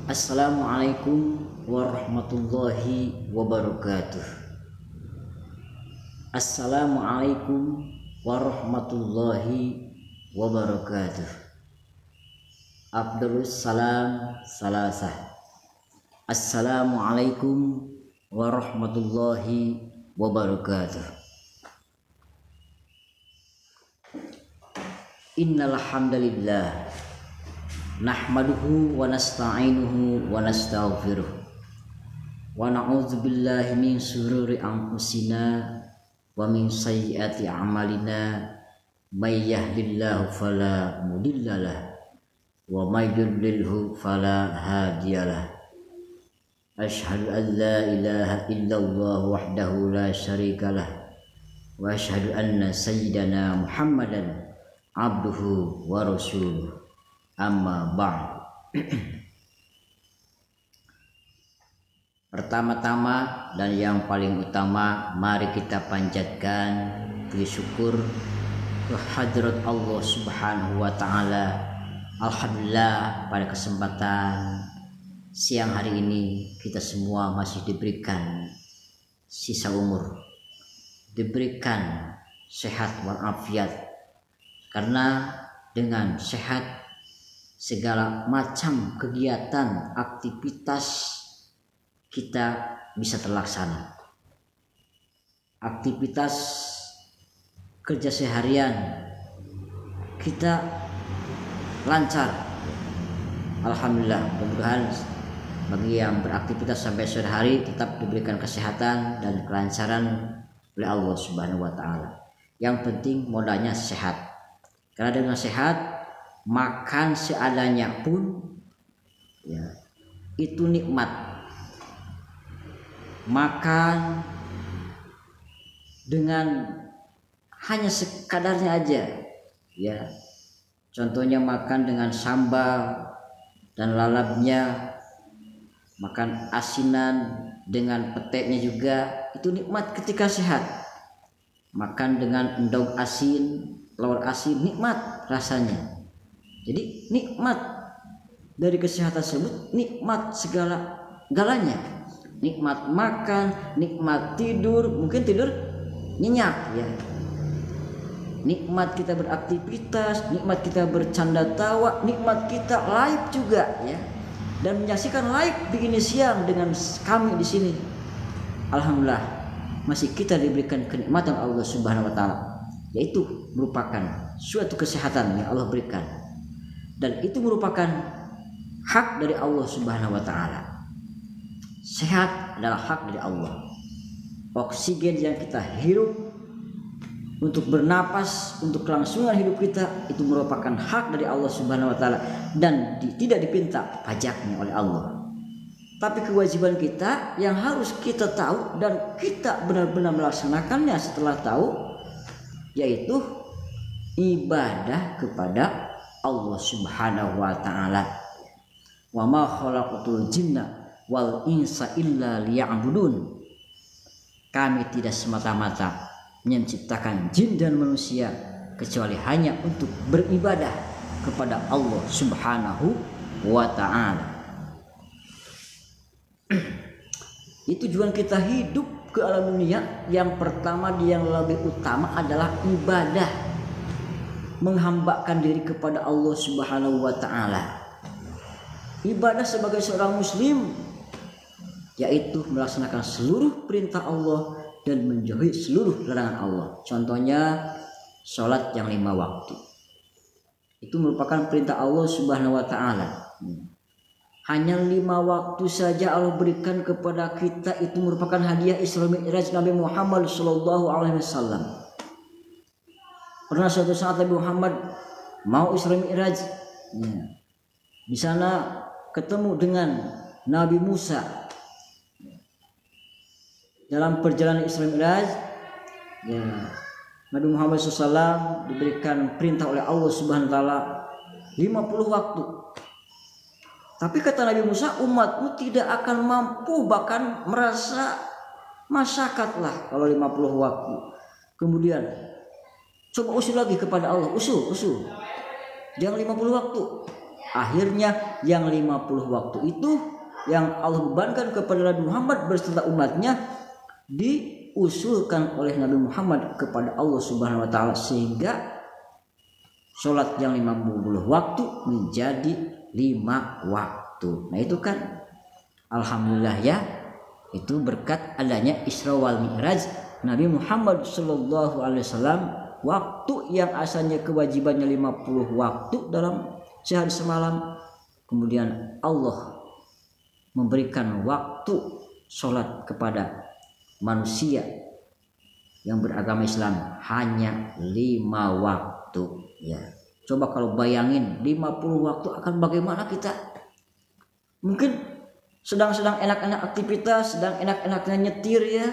Assalamualaikum warahmatullahi wabarakatuh. Assalamualaikum warahmatullahi wabarakatuh. Abdulus salam salasah. Assalamualaikum warahmatullahi wabarakatuh. Innal hamdalillah nahmaduhu wa nasta'inuhu wa nastaghfiruh wa na'udzu billahi min shururi anfusina wa min sayyiati a'malina may yahdihillahu fala mudhillalah wa may yudlilhu fala hadiyalah. Asyhadu an la ilaha illallah wahdahu la syarikalah wa asyhadu anna sayyidana Muhammadan abduhu wa rasuluh. Amma ba'd. Pertama-tama dan yang paling utama, mari kita panjatkan puji syukur ke hadrat Allah Subhanahu wa taala. Alhamdulillah, pada kesempatan siang hari ini kita semua masih diberikan sisa umur, diberikan sehat walafiat, karena dengan sehat segala macam kegiatan aktivitas kita bisa terlaksana. Aktivitas kerja seharian kita lancar. Alhamdulillah, mudah-mudahan bagi yang beraktivitas sampai sore hari tetap diberikan kesehatan dan kelancaran oleh Allah Subhanahu wa taala. Yang penting modalnya sehat. Karena dengan sehat, makan seadanya pun ya, itu nikmat. Makan dengan hanya sekadarnya aja ya. Contohnya makan dengan sambal dan lalapnya, makan asinan dengan peteknya juga, itu nikmat ketika sehat. Makan dengan endog asin, lawar asin, nikmat rasanya. Jadi nikmat dari kesehatan tersebut, nikmat galanya. Nikmat makan, nikmat tidur, mungkin tidur nyenyak ya. Nikmat kita beraktivitas, nikmat kita bercanda tawa, nikmat kita live juga ya. Dan menyaksikan live di ini siang dengan kami di sini. Alhamdulillah, masih kita diberikan kenikmatan Allah Subhanahu wa taala, yaitu merupakan suatu kesehatan yang Allah berikan. Dan itu merupakan hak dari Allah Subhanahu wa taala. Sehat adalah hak dari Allah. Oksigen yang kita hirup untuk bernapas, untuk kelangsungan hidup kita, itu merupakan hak dari Allah Subhanahu wa taala dan tidak dipinta pajaknya oleh Allah. Tapi kewajiban kita yang harus kita tahu dan kita benar-benar melaksanakannya setelah tahu, yaitu ibadah kepada Allah Subhanahu wa taala. Wa ma khalaqatul jinna wal insa illa liya'budun. Kami tidak semata-mata menciptakan jin dan manusia kecuali hanya untuk beribadah kepada Allah Subhanahu wa taala. Itu tujuan kita hidup ke alam dunia. Yang pertama, yang lebih utama adalah ibadah, menghambakan diri kepada Allah Subhanahu wa taala. Ibadah sebagai seorang muslim yaitu melaksanakan seluruh perintah Allah dan menjauhi seluruh larangan Allah. Contohnya sholat yang 5 waktu. Itu merupakan perintah Allah Subhanahu wa taala. Hanya 5 waktu saja Allah berikan kepada kita, itu merupakan hadiah Isra Mi'raj Nabi Muhammad sallallahu alaihi wasallam. Pernah suatu saat Nabi Muhammad mau Isra Mi'raj. Ya. Di sana ketemu dengan Nabi Musa. Dalam perjalanan Isra Mi'raj, ya, Nabi Muhammad SAW diberikan perintah oleh Allah Subhanahu wa taala 50 waktu. Tapi kata Nabi Musa, umatmu tidak akan mampu, bahkan merasa masyakatlah kalau 50 waktu. Kemudian coba usul lagi kepada Allah, usul. Jangan 50 waktu. Akhirnya yang 50 waktu itu yang Allah bebankan kepada Nabi Muhammad beserta umatnya diusulkan oleh Nabi Muhammad kepada Allah Subhanahu wa taala, sehingga sholat yang 50 waktu menjadi 5 waktu. Nah itu kan alhamdulillah ya, itu berkat adanya Isra wal Mi'raj Nabi Muhammad sallallahu alaihi wasallam, waktu yang asalnya kewajibannya 50 waktu dalam sehari semalam, kemudian Allah memberikan waktu sholat kepada manusia yang beragama Islam hanya 5 waktu ya. Coba kalau bayangin 50 waktu akan bagaimana kita. Mungkin sedang enak-enak aktivitas, sedang enak-enaknya nyetir ya,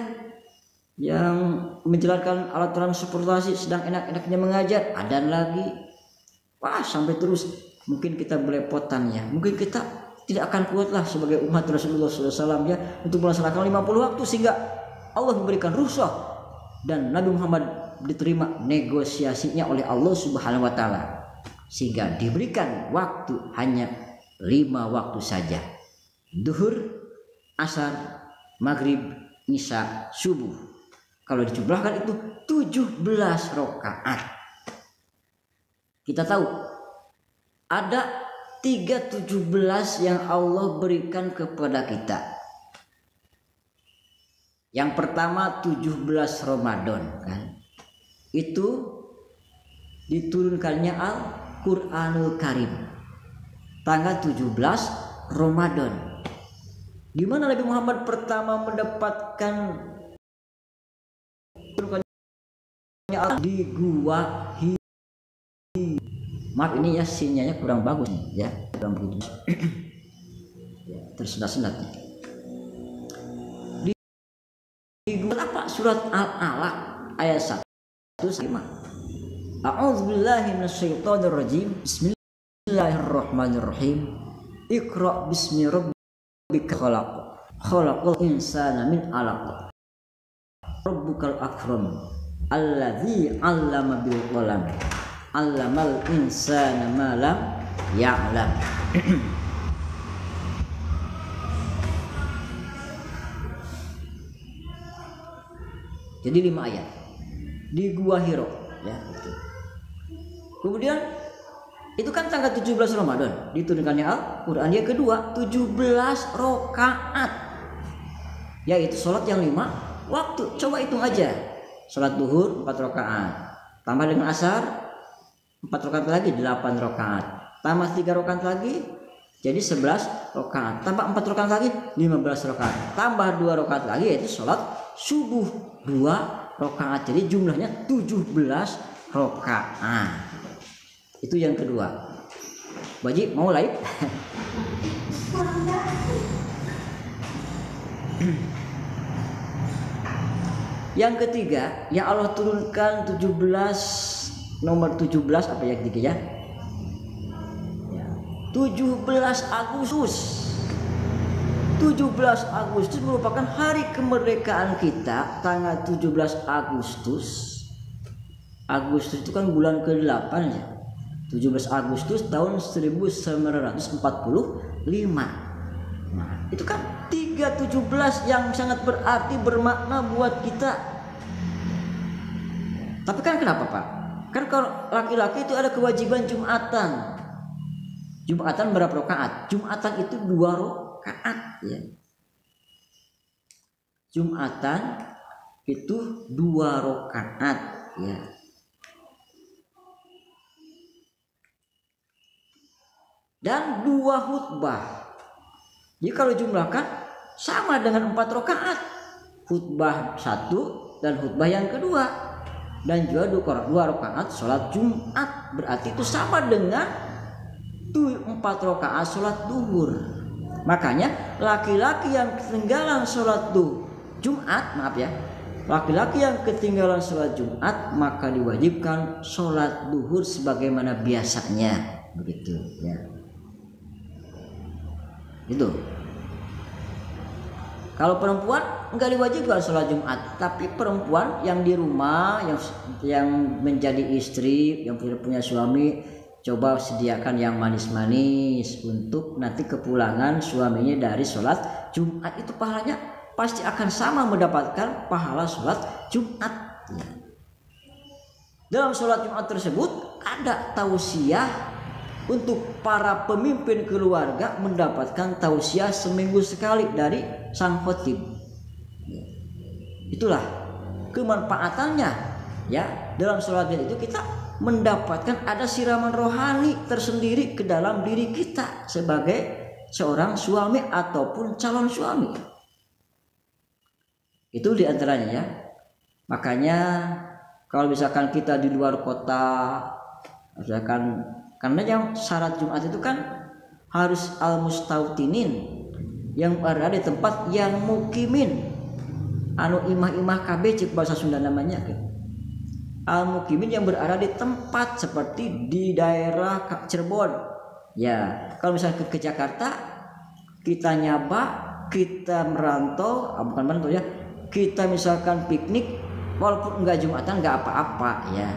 yang menjalankan alat transportasi, sedang enak-enaknya mengajar, adzan lagi, wah sampai terus. Mungkin kita belepotan ya, mungkin kita tidak akan kuatlah sebagai umat Rasulullah SAW ya untuk melaksanakan 50 waktu, sehingga Allah memberikan rukhsah dan Nabi Muhammad diterima negosiasinya oleh Allah Subhanahu wa taala, sehingga diberikan waktu hanya 5 waktu saja: duhur, asar, maghrib, isya, subuh. Kalau dijumlahkan itu 17 rakaat. Kita tahu ada 3:17 yang Allah berikan kepada kita. Yang pertama 17 Ramadan kan. Itu diturunkannya Al-Qur'anul Karim tanggal 17 Ramadan. Di mana Nabi Muhammad pertama mendapatkan di Gua Hira. Maaf ini ya sinyalnya kurang bagus nih ya, kurang bagus. Ya, tersendat-sendat. Di Gua apa? Surat Al-Alaq ayat 1-5. A'udzubillahi minasyaitonirrajim. Bismillahirrahmanirrahim. Iqra bismi rabbika khalaq. Khalaqal insana min 'alaq. Rabbukal akram. Alladzi 'allama bil qalam. 'Allamal insana ma lam ya'lam. Jadi 5 ayat di Gua Hira ya itu. Kemudian itu kan tanggal 17 Ramadan diturunkannya Al-Qur'an. Yang kedua 17 rakaat, yaitu sholat yang 5 waktu. Coba hitung aja, sholat duhur 4 rakaat, tambah dengan asar 4 rakaat lagi 8 rakaat, tambah 3 rakaat lagi jadi 11 rakaat, tambah 4 rakaat lagi 15 rakaat, tambah 2 rakaat lagi yaitu sholat subuh 2 rakaat, jadi jumlahnya 17 rakaat. Itu yang kedua. Baji mau live? Yang ketiga yang Allah turunkan 17, nomor 17 apa ya ketiga ya? 17 Agustus. 17 Agustus merupakan hari kemerdekaan kita, tanggal 17 Agustus. Agustus itu kan bulan ke-8 ya. 17 Agustus tahun 1945. Nah, itu kan 3:17 yang sangat berarti, bermakna buat kita. Tapi kan kenapa Pak? Kan kalau laki-laki itu ada kewajiban Jumatan. Jumatan berapa rakaat? Jumatan itu 2 rakaat ya. Jumatan itu 2 rakaat ya. Dan 2 khutbah. Jadi kalau jumlahkan sama dengan 4 rakaat. Khutbah 1 dan khutbah yang kedua. dan juga 2 rakaat sholat Jumat. Berarti itu sama dengan 4 rakaat sholat duhur. Makanya laki-laki yang ketinggalan sholat Jumat, maaf ya, laki-laki yang ketinggalan sholat Jumat maka diwajibkan sholat duhur sebagaimana biasanya, begitu ya. Itu. Kalau perempuan enggak diwajibkan sholat Jumat, tapi perempuan yang di rumah, yang menjadi istri, yang punya suami, coba sediakan yang manis-manis untuk nanti kepulangan suaminya dari sholat Jumat, itu pahalanya pasti akan sama, mendapatkan pahala sholat Jumat. Dalam sholat Jumat tersebut ada tausiah untuk para pemimpin keluarga, mendapatkan tausiah seminggu sekali dari sang khotib. Itulah kemanfaatannya ya. Dalam sholat itu kita mendapatkan ada siraman rohani tersendiri ke dalam diri kita sebagai seorang suami ataupun calon suami. Itu diantaranya ya. Makanya kalau misalkan kita di luar kota, misalkan, karena yang syarat Jumat itu kan harus al-mustautinin, yang berada di tempat yang mukimin, anu imah-imah KB cek bahasa Sunda namanya kan. Al-mukimin yang berada di tempat seperti di daerah Cirebon. Ya, kalau misalnya ke Jakarta, kita nyaba, kita merantau, bukan merantau ya, kita misalkan piknik, walaupun enggak Jumatan enggak apa-apa ya.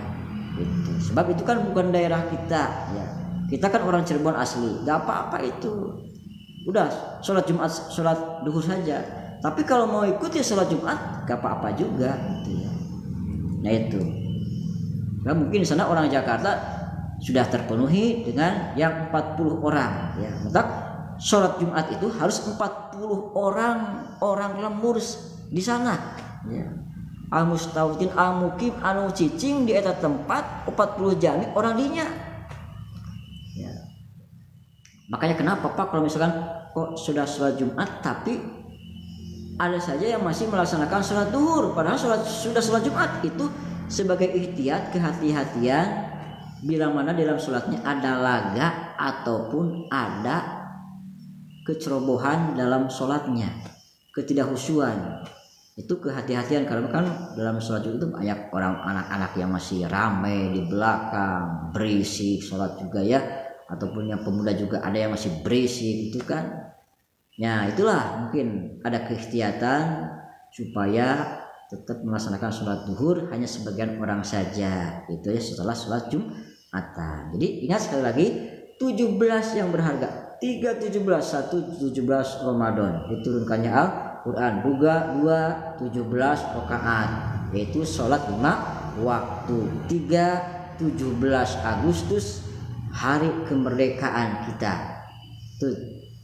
Gitu. Sebab itu kan bukan daerah kita ya. Kita kan orang Cirebon asli, enggak apa-apa itu. Udah sholat Jumat, sholat duhur saja. Tapi kalau mau ikut ya sholat Jumat enggak apa-apa juga gitu ya. Nah itu. Nah, mungkin di sana orang Jakarta sudah terpenuhi dengan yang 40 orang ya. Maka sholat Jumat itu harus 40 orang lembur di sana ya. Al-mustautin al-mukim anu cicing di eta tempat 40 jami orang dinya ya. Makanya kenapa Pak kalau misalkan kok sudah sholat Jumat tapi ada saja yang masih melaksanakan sholat duhur, padahal sudah sholat Jumat. Itu sebagai ihtiyat, kehati-hatian bila mana dalam sholatnya ada laga ataupun ada kecerobohan dalam sholatnya, ketidakhusyuan. Itu kehati-hatian, karena kan dalam sholat itu banyak orang anak-anak yang masih ramai di belakang, berisik sholat juga ya, ataupun yang pemuda juga ada yang masih berisik itu kan. Ya itulah mungkin ada keihtiyatan supaya tetap melaksanakan sholat duhur hanya sebagian orang saja itu ya setelah sholat Jumatan. Jadi ingat sekali lagi 17 yang berharga, 317 17 Ramadan diturunkannya Al-Quran, juga 17 rakaat, yaitu sholat 5 waktu. 17 Agustus hari kemerdekaan kita.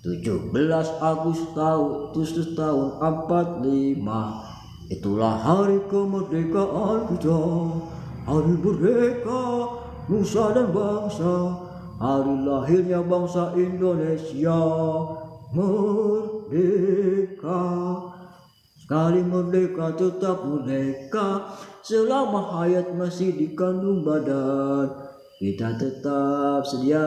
17 Agustus tahun 45, itulah hari kemerdekaan kita, hari merdeka nusa dan bangsa, hari lahirnya bangsa Indonesia. Merdeka, sekali merdeka tetap merdeka, selama hayat masih dikandung badan. Kita tetap setia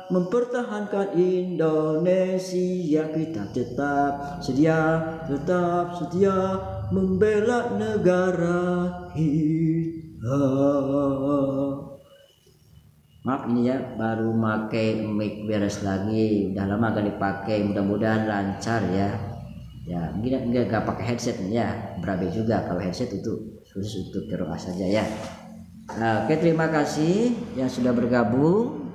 mempertahankan Indonesia. Kita tetap setia membela negara kita. Maaf ini ya, baru pakai mic beres lagi, udah lama gak dipakai, mudah-mudahan lancar ya. Ya mungkin enggak pakai headset ya, berabe juga kalau headset itu khusus untuk qiraah saja ya. Nah, oke, terima kasih yang sudah bergabung.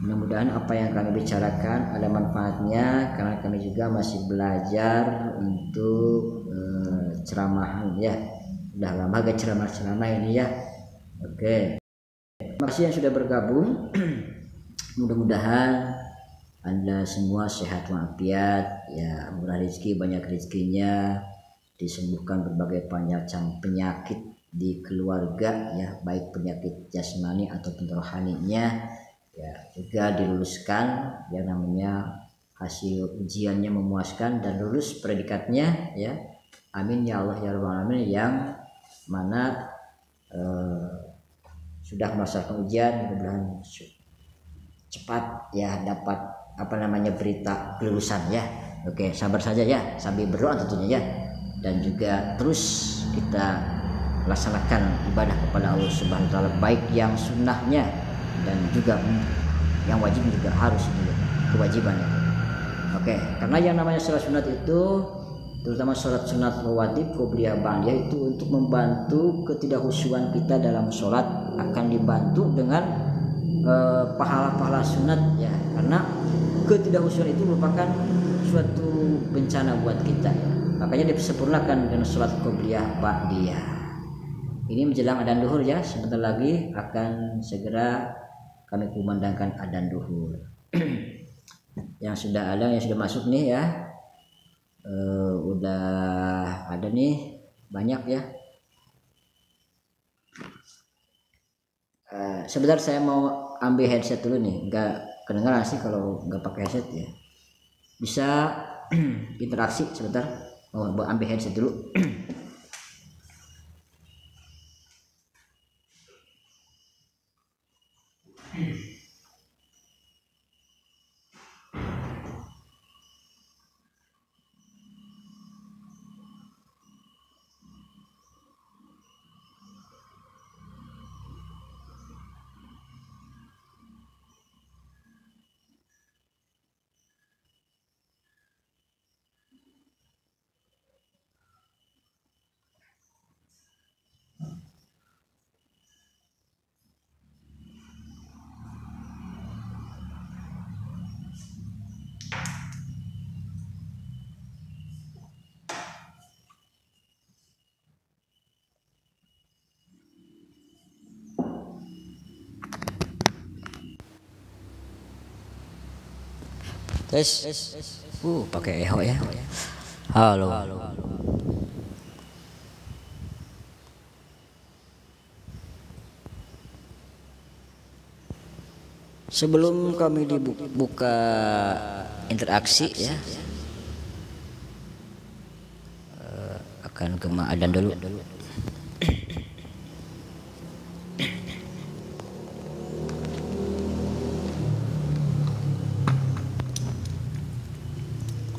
Mudah-mudahan apa yang kami bicarakan ada manfaatnya, karena kami juga masih belajar untuk ceramahan ya. Udah lama gak ceramah ini ya. Oke. Terima kasih yang sudah bergabung. Mudah-mudahan Anda semua sehat walafiat ya, murah rezeki, banyak rezekinya, disembuhkan berbagai macam penyakit di keluarga ya, baik penyakit jasmani ataupun rohaninya ya, juga diluluskan yang namanya hasil ujiannya memuaskan dan lulus predikatnya ya. Amin ya Allah ya rabbal alamin. Yang mana sudah melaksanakan ujian, mudah-mudahan cepat ya dapat berita kelulusan ya. Oke, sabar saja ya, sambil berdoa tentunya ya, dan juga terus kita laksanakan ibadah kepada Allah Subhanahu wa taala, baik yang sunnahnya dan juga yang wajib juga harus juga kewajiban ya. Oke, karena yang namanya sholat sunat itu, terutama sholat sunat rawatib qobliyah ba'diyah, itu untuk membantu ketidakhusyuan kita dalam sholat, akan dibantu dengan pahala-pahala sunat ya, karena ketidakhusyuan itu merupakan suatu bencana buat kita ya. Makanya disempurnakan dengan sholat qobliyah ba'diyah. Ini menjelang adzan duhur ya, sebentar lagi akan segera kami kumandangkan adzan duhur. Yang sudah ada, yang sudah masuk nih ya, udah ada nih banyak ya. Sebentar saya mau ambil headset dulu nih, nggak kedengaran sih kalau nggak pakai headset ya. Bisa interaksi sebentar, mau ambil headset dulu. Tes, pakai eho ya. Halo. Sebelum kami dibuka interaksi ya, akan ke adzan dulu.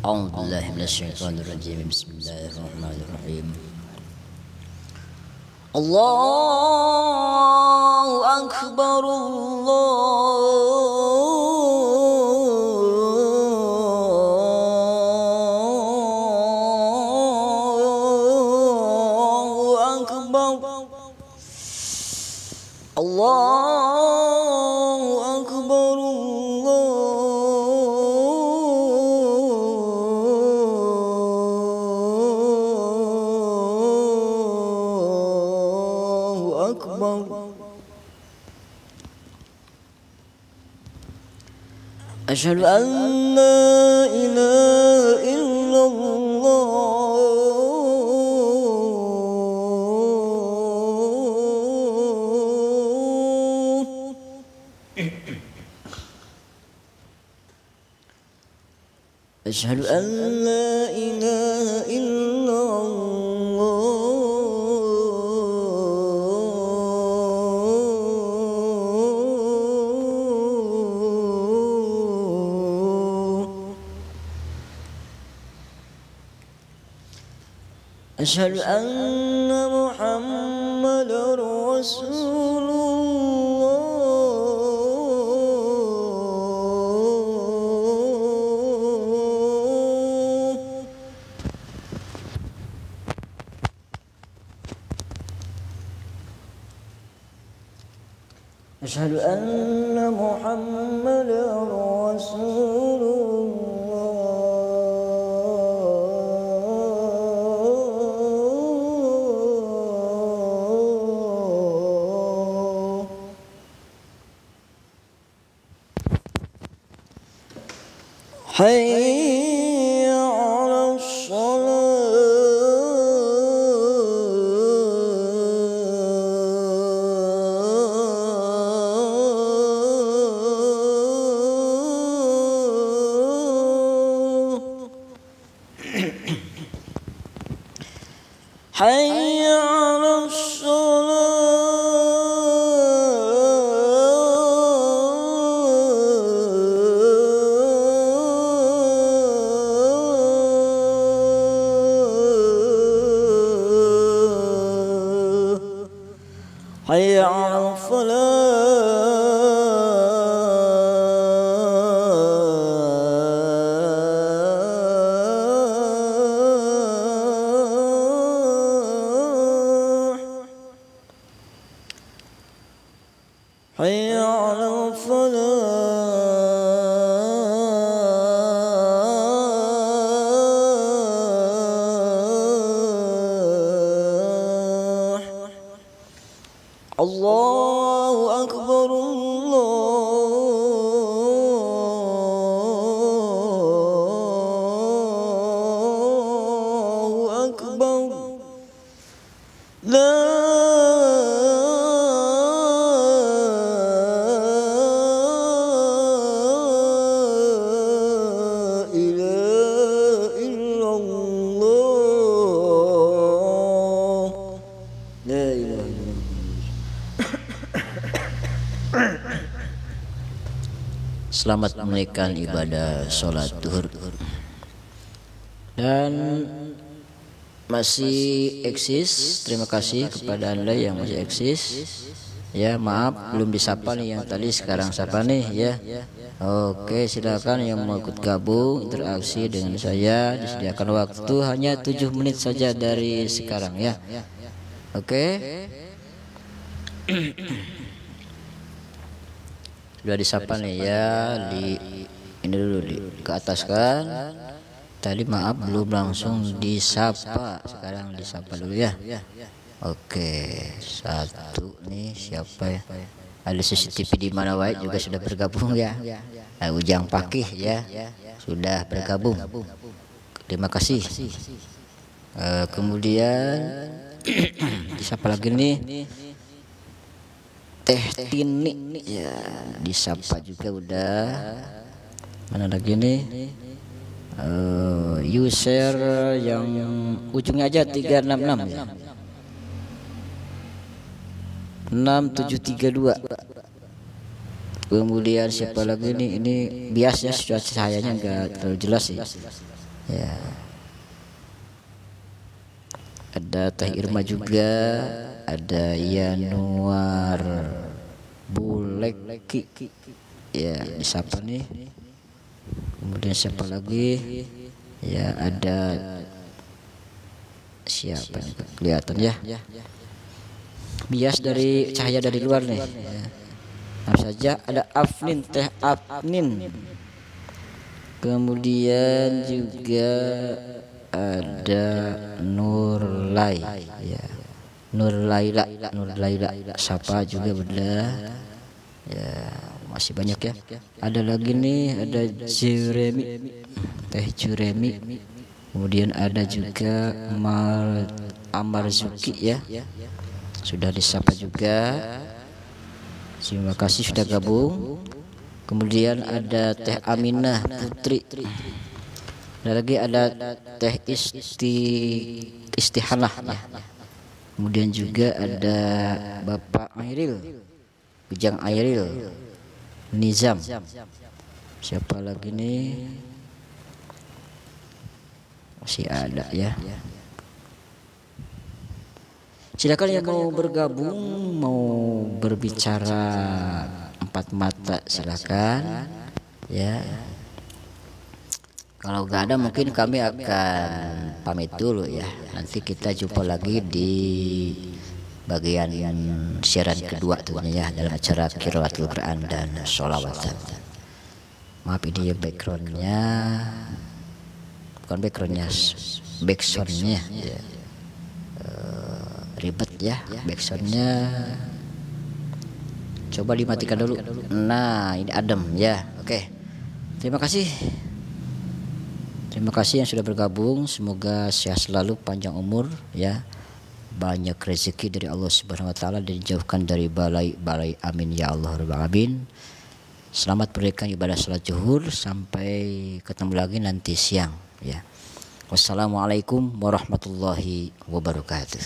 A'udzubillahi minasyaitonir rajim. Bismillahirrahmanirrahim. Allahu akbar, Allahu akbar, Allahu akbar, asyhadu an la ilaha illallah, asyhadu an la ilaha illallah, asyhadu anna Muhammadar Rasulullah, asyhadu anna Muhammadar Rasulullah. Hayya 'alas salah. حي على الصلاة حي على حي على الفلاح الله أكبر الله أكبر لا Selamat menunaikan ibadah sholat duhur. Dan masih eksis, terima kasih kepada Anda yang masih eksis. Ya, maaf belum disapa nih yang tadi, sekarang sapa nih ya. Oke, silakan yang mau ikut gabung interaksi dengan saya. Disediakan waktu hanya 7 menit saja dari sekarang ya. Oke. Sudah disapa nih ya, ini dulu ke atas kan. Tadi maaf belum langsung disapa, sekarang disapa dulu ya. Oke, satu nih siapa ya? Ada CCTV di mana wae juga sudah bergabung ya. Ujang Pakih ya, sudah bergabung. Terima kasih. Kemudian disapa lagi nih. Teh Tini ya, disapa juga udah. Mana lagi nih? User yang ujungnya aja 366 ya. 6732. Kemudian siapa lagi nih? Ini biasnya sudah cahayanya enggak terlalu jelas sih. Ya. Ada Teh Irma juga. Ada Yanuar Buleki ya, disapa nih. Kemudian siapa lagi ya? Ada siapa nih, kelihatan ya, bias dari cahaya dari luar nih ya. Apa saja, ada Afnin, Teh Afnin. Kemudian juga ada Nurlai ya, Nur Laila, siapa juga udah ya, masih banyak ya. Ada lagi nih, ada Jeremy, Teh Jeremy. Kemudian ada juga Amarzuki ya, sudah disapa juga. Terima kasih sudah gabung. Kemudian ada Teh Aminah Putri. Ada lagi, ada Teh Istihanah ya. Kemudian juga ada Bapak Airil, Ujang Airil, Nizam. Siapa lagi nih? Masih ada ya. Silakan yang mau bergabung, mau berbicara empat mata, silakan ya. Kalau nggak ada mungkin kami akan pamit dulu ya. Nanti kita jumpa lagi di bagian siaran kedua tentunya ya, dalam acara Qiraatul Quran dan Sholawatan. Maaf ini ya backgroundnya, bukan backgroundnya, backsoundnya ya. Ribet ya backsoundnya. Coba dimatikan dulu. Nah ini adem ya. Oke, terima kasih. Terima kasih yang sudah bergabung. Semoga sehat selalu, panjang umur ya, banyak rezeki dari Allah Subhanahu wa taala, dan dijauhkan dari balai-balai. Amin ya Allah rabbal alamin. Selamat menunaikan ibadah salat zuhur. Sampai ketemu lagi nanti siang ya. Wassalamualaikum warahmatullahi wabarakatuh.